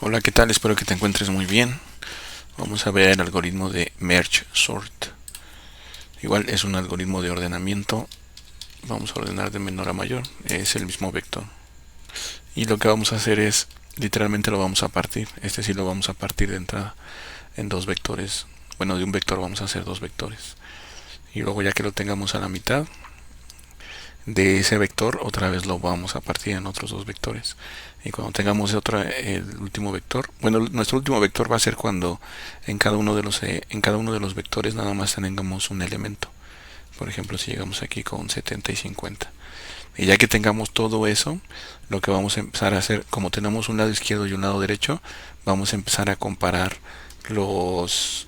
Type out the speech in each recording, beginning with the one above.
Hola, ¿qué tal? Espero que te encuentres muy bien. Vamos a ver el algoritmo de Merge Sort. Igual es un algoritmo de ordenamiento. Vamos a ordenar de menor a mayor. Es el mismo vector. Y lo que vamos a hacer es, literalmente lo vamos a partir. Este sí lo vamos a partir de entrada en dos vectores. Bueno, de un vector vamos a hacer dos vectores. Y luego ya que lo tengamos a la mitad de ese vector, otra vez lo vamos a partir en otros dos vectores. Y cuando tengamos el último vector, bueno, nuestro último vector va a ser cuando en cada uno de los vectores nada más tengamos un elemento. Por ejemplo, si llegamos aquí con 70 y 50. Y ya que tengamos todo eso, lo que vamos a empezar a hacer, como tenemos un lado izquierdo y un lado derecho, vamos a empezar a comparar los...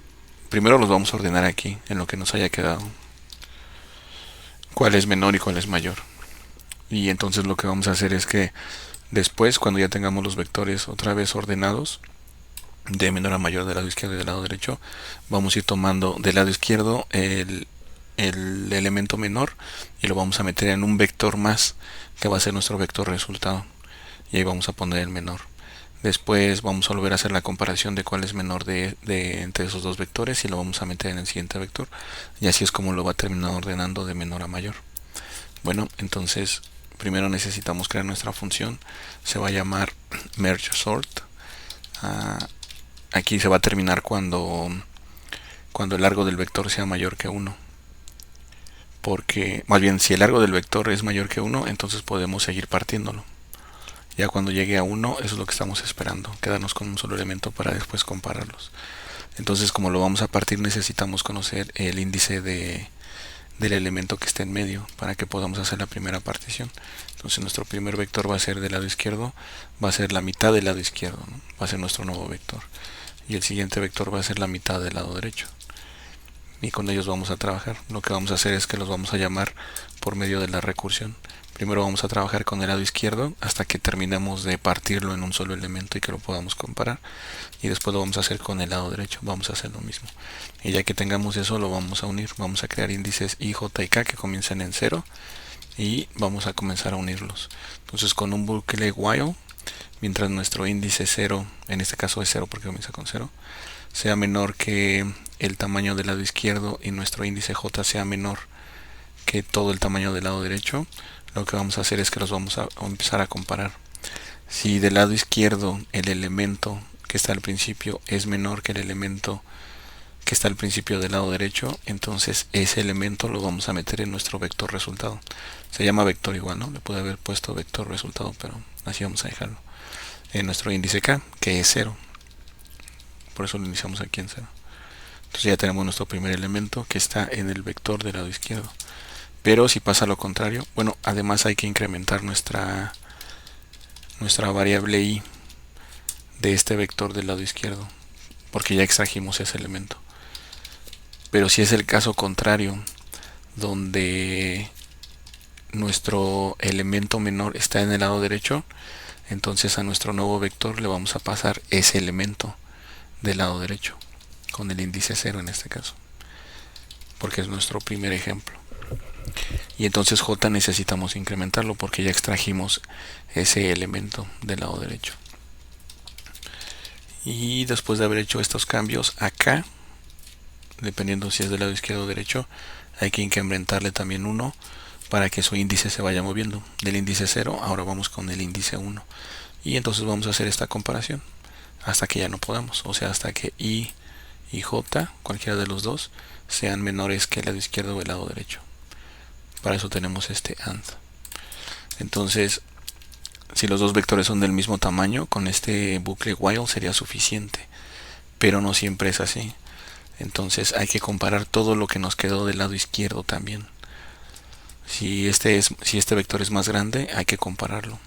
Primero los vamos a ordenar aquí, en lo que nos haya quedado. Cuál es menor y cuál es mayor. Y entonces lo que vamos a hacer es que después, cuando ya tengamos los vectores otra vez ordenados, de menor a mayor del lado izquierdo y del lado derecho, vamos a ir tomando del lado izquierdo el elemento menor y lo vamos a meter en un vector más, que va a ser nuestro vector resultado. Y ahí vamos a poner el menor. Después vamos a volver a hacer la comparación de cuál es menor entre esos dos vectores y lo vamos a meter en el siguiente vector. Y así es como lo va a terminar ordenando de menor a mayor. Bueno, entonces primero necesitamos crear nuestra función. Se va a llamar merge sort. Ah, aquí se va a terminar cuando el largo del vector sea mayor que uno. Porque, más bien, si el largo del vector es mayor que uno, entonces podemos seguir partiéndolo. Ya cuando llegue a uno, eso es lo que estamos esperando, quedarnos con un solo elemento para después compararlos. Entonces, como lo vamos a partir, necesitamos conocer el índice del elemento que esté en medio para que podamos hacer la primera partición. Entonces nuestro primer vector va a ser del lado izquierdo, va a ser la mitad del lado izquierdo, ¿no? Va a ser nuestro nuevo vector. Y el siguiente vector va a ser la mitad del lado derecho. Y con ellos vamos a trabajar. Lo que vamos a hacer es que los vamos a llamar por medio de la recursión. Primero vamos a trabajar con el lado izquierdo hasta que terminemos de partirlo en un solo elemento y que lo podamos comparar. Y después lo vamos a hacer con el lado derecho. Vamos a hacer lo mismo. Y ya que tengamos eso, lo vamos a unir. Vamos a crear índices i, j y k que comiencen en 0 y vamos a comenzar a unirlos. Entonces con un bucle while, mientras nuestro índice 0, en este caso es 0 porque comienza con 0, sea menor que el tamaño del lado izquierdo y nuestro índice j sea menor que todo el tamaño del lado derecho, lo que vamos a hacer es que los vamos a empezar a comparar. Si del lado izquierdo el elemento que está al principio es menor que el elemento que está al principio del lado derecho, entonces ese elemento lo vamos a meter en nuestro vector resultado. Se llama vector igual, ¿no? Le pude haber puesto vector resultado, pero así vamos a dejarlo. En nuestro índice k, que es 0. Por eso lo iniciamos aquí en 0. Entonces ya tenemos nuestro primer elemento que está en el vector del lado izquierdo. Pero si pasa lo contrario, bueno, además hay que incrementar nuestra variable i de este vector del lado izquierdo, porque ya extrajimos ese elemento. Pero si es el caso contrario, donde nuestro elemento menor está en el lado derecho, entonces a nuestro nuevo vector le vamos a pasar ese elemento del lado derecho, con el índice 0 en este caso, porque es nuestro primer ejemplo. Y entonces j necesitamos incrementarlo porque ya extrajimos ese elemento del lado derecho. Y después de haber hecho estos cambios acá, dependiendo si es del lado izquierdo o derecho, hay que incrementarle también 1 para que su índice se vaya moviendo. Del índice 0 ahora vamos con el índice 1. Y entonces vamos a hacer esta comparación hasta que ya no podamos, o sea, hasta que i y j, cualquiera de los dos, sean menores que el lado izquierdo o el lado derecho. Para eso tenemos este AND. Entonces, si los dos vectores son del mismo tamaño, con este bucle while sería suficiente. Pero no siempre es así. Entonces hay que comparar todo lo que nos quedó del lado izquierdo también. Si este vector es más grande, hay que compararlo.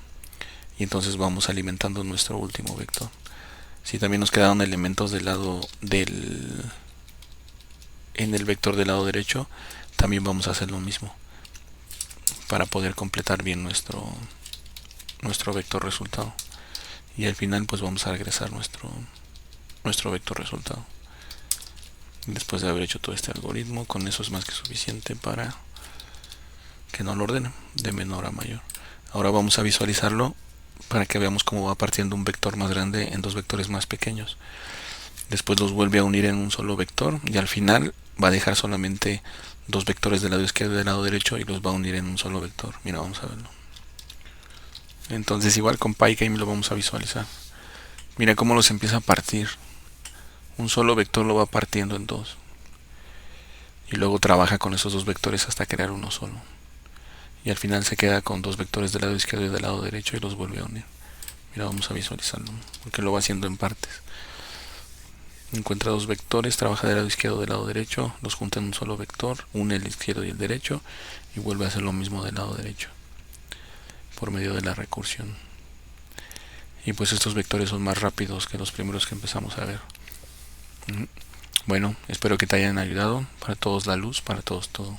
Y entonces vamos alimentando nuestro último vector. Si también nos quedaron elementos en el vector del lado derecho, también vamos a hacer lo mismo para poder completar bien nuestro vector resultado. Y al final pues vamos a regresar nuestro vector resultado. Después de haber hecho todo este algoritmo, con eso es más que suficiente para que no lo ordene de menor a mayor. Ahora vamos a visualizarlo para que veamos cómo va partiendo un vector más grande en dos vectores más pequeños. Después los vuelve a unir en un solo vector y al final va a dejar solamente dos vectores del lado izquierdo y del lado derecho y los va a unir en un solo vector. Mira, vamos a verlo. Entonces igual con PyCame lo vamos a visualizar. Mira cómo los empieza a partir. Un solo vector lo va partiendo en dos. Y luego trabaja con esos dos vectores hasta crear uno solo. Y al final se queda con dos vectores del lado izquierdo y del lado derecho y los vuelve a unir. Mira, vamos a visualizarlo, porque lo va haciendo en partes. Encuentra dos vectores, trabaja del lado izquierdo y del lado derecho, los junta en un solo vector, une el izquierdo y el derecho y vuelve a hacer lo mismo del lado derecho por medio de la recursión. Y pues estos vectores son más rápidos que los primeros que empezamos a ver. Bueno, espero que te hayan ayudado. Para todos la luz, para todos todo.